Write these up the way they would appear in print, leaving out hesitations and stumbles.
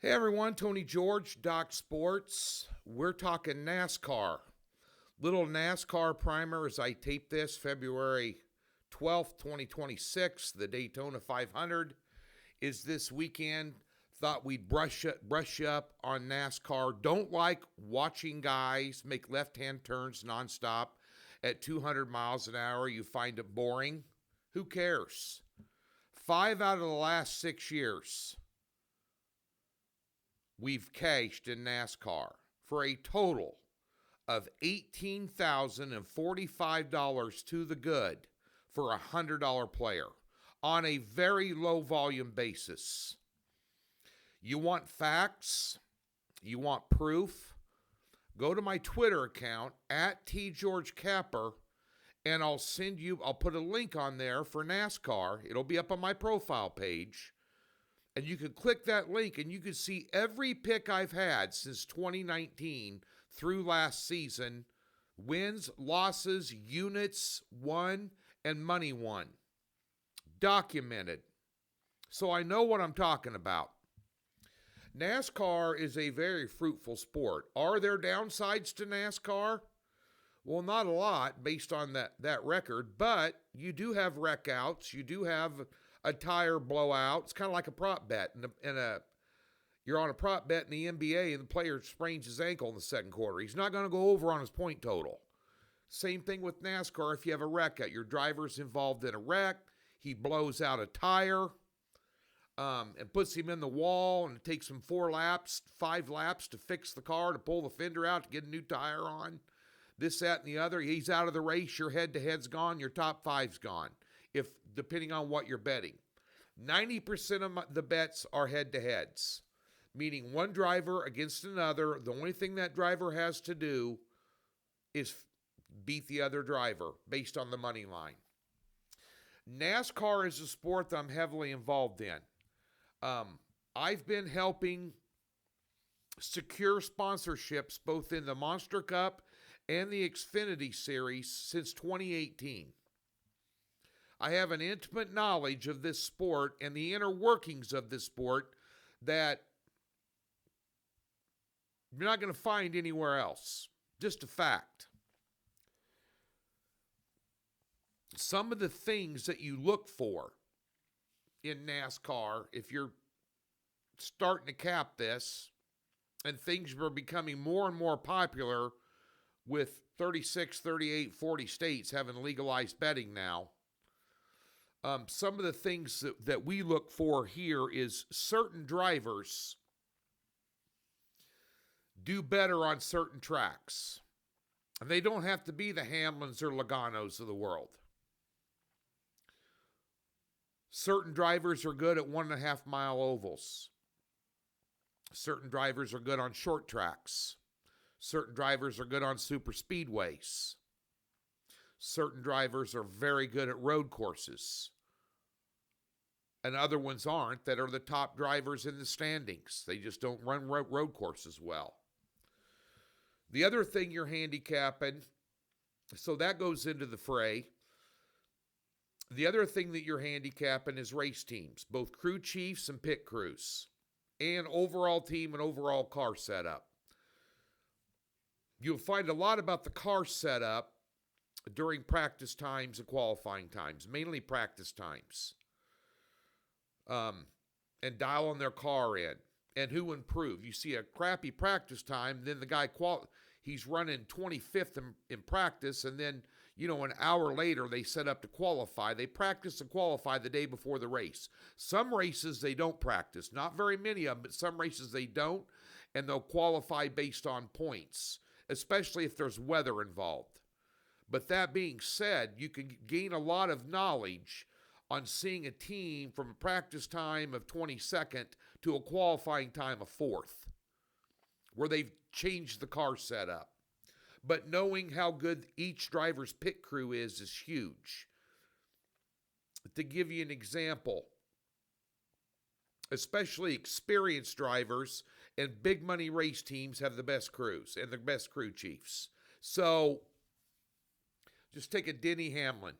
Hey everyone, Tony George, DocSports. We're talking NASCAR. Little NASCAR primer as I tape this, February 12th, 2026. The Daytona 500 is this weekend. Thought we'd brush up on NASCAR. Don't like watching guys make left-hand turns nonstop at 200 miles an hour. You find it boring. Who cares? 5 out of the last 6 years, we've cashed in NASCAR for a total of $18,045 to the good for a $100 player on a very low volume basis. You want facts? You want proof? Go to my Twitter account at tgeorgecapper and I'll put a link on there for NASCAR. It'll be up on my profile page. And you can click that link and you can see every pick I've had since 2019 through last season. Wins, losses, units won, and money won. Documented. So I know what I'm talking about. NASCAR is a very fruitful sport. Are there downsides to NASCAR? Well, not a lot based on that record, but you do have wreck outs. You do have a tire blowout. It's kind of like a prop bet. You're on a prop bet in the NBA and the player sprains his ankle in the second quarter. He's not going to go over on his point total. Same thing with NASCAR. If you have a wreck out, your driver's involved in a wreck, he blows out a tire and puts him in the wall, and it takes him 5 laps to fix the car, to pull the fender out, to get a new tire on. This, that, and the other. He's out of the race. Your head-to-head's gone. Your top five's gone, depending on what you're betting. 90% of the bets are head-to-heads, meaning one driver against another. The only thing that driver has to do is beat the other driver based on the money line. NASCAR is a sport that I'm heavily involved in. I've been helping secure sponsorships both in the Monster Cup and the Xfinity Series since 2018. I have an intimate knowledge of this sport and the inner workings of this sport that you're not going to find anywhere else. Just a fact. Some of the things that you look for in NASCAR, if you're starting to cap this, and things are becoming more and more popular with 36, 38, 40 states having legalized betting now. Some of the things that we look for here is certain drivers do better on certain tracks. And they don't have to be the Hamlins or Logano's of the world. Certain drivers are good at 1.5 mile ovals. Certain drivers are good on short tracks. Certain drivers are good on super speedways. Certain drivers are very good at road courses. And other ones aren't, that are the top drivers in the standings. They just don't run road courses well. The other thing you're handicapping, so that goes into the fray. The other thing that you're handicapping is race teams, both crew chiefs and pit crews, and overall team and overall car setup. You'll find a lot about the car setup during practice times and qualifying times, mainly practice times, and dialing their car in, and who improved. You see a crappy practice time, then the guy he's running 25th in practice, and then an hour later they set up to qualify. They practice and qualify the day before the race. Some races they don't practice, not very many of them, but some races they don't, and they'll qualify based on points, especially if there's weather involved. But that being said, you can gain a lot of knowledge on seeing a team from a practice time of 22nd to a qualifying time of 4th, where they've changed the car setup. But knowing how good each driver's pit crew is huge. To give you an example, especially experienced drivers and big money race teams have the best crews and the best crew chiefs. So just take a Denny Hamlin.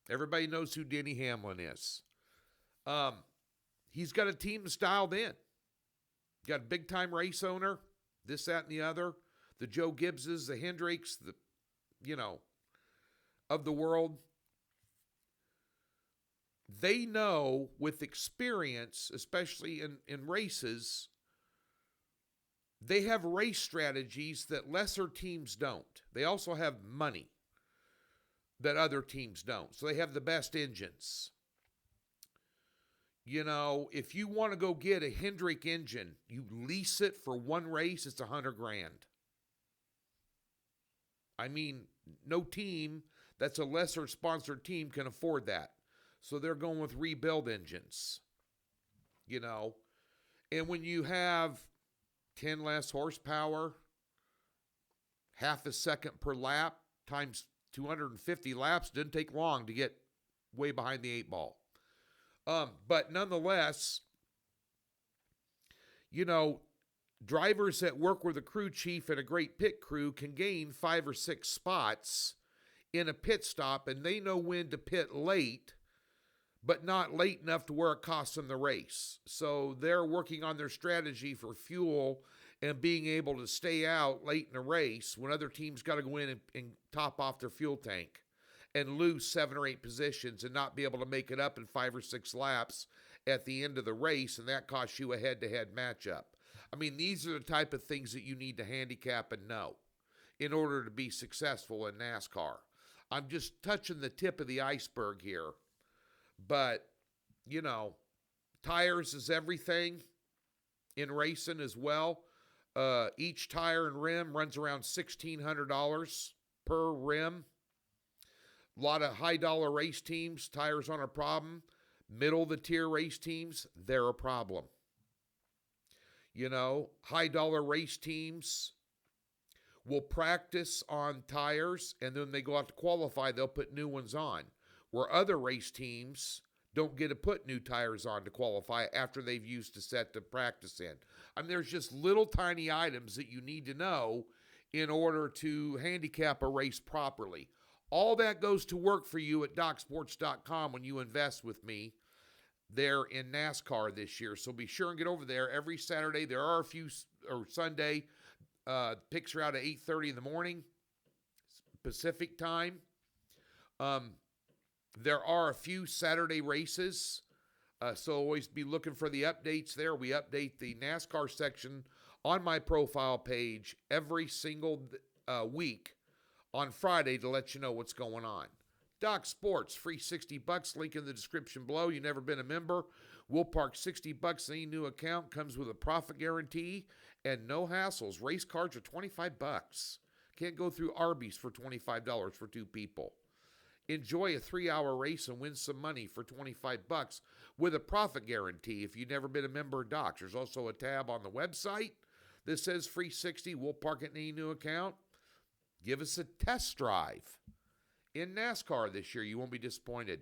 Everybody knows who Denny Hamlin is. He's got a team that's dialed in. got a big-time race owner, this, that, and the other. The Joe Gibbses, the Hendricks, of the world. They know with experience, especially in races, they have race strategies that lesser teams don't. They also have money that other teams don't. So they have the best engines. If you want to go get a Hendrick engine, you lease it for one race, it's $100,000. I mean, no team that's a lesser sponsored team can afford that. So they're going with rebuild engines. And when you have 10 less horsepower, half a second per lap, times 250 laps, didn't take long to get way behind the 8 ball. But nonetheless, drivers that work with a crew chief and a great pit crew can gain 5 or 6 spots in a pit stop, and they know when to pit late, but not late enough to where it costs them the race. So they're working on their strategy for fuel and being able to stay out late in the race when other teams got to go in and top off their fuel tank and lose 7 or 8 positions and not be able to make it up in 5 or 6 laps at the end of the race, and that costs you a head-to-head matchup. I mean, these are the type of things that you need to handicap and know in order to be successful in NASCAR. I'm just touching the tip of the iceberg here. But, tires is everything in racing as well. Each tire and rim runs around $1,600 per rim. A lot of high-dollar race teams, tires aren't a problem. Middle-of-the-tier race teams, they're a problem. High-dollar race teams will practice on tires, and then they go out to qualify, they'll put new ones on. Where other race teams don't get to put new tires on to qualify after they've used a set to practice in. I mean, there's just little tiny items that you need to know in order to handicap a race properly. All that goes to work for you at DocSports.com when you invest with me there in NASCAR this year. So be sure and get over there every Saturday. There are a few, or Sunday, picks are out at 8:30 in the morning, Pacific time. There are a few Saturday races, so always be looking for the updates there. We update the NASCAR section on my profile page every single week on Friday to let you know what's going on. Doc Sports, free $60, link in the description below. You've never been a member, we'll park $60 in any new account, comes with a profit guarantee and no hassles. Race cards are $25. Can't go through Arby's for $25 for 2 people. Enjoy a 3-hour race and win some money for $25 with a profit guarantee if you've never been a member of Docs. There's also a tab on the website that says free 60. We'll park it in any new account. Give us a test drive in NASCAR this year. You won't be disappointed.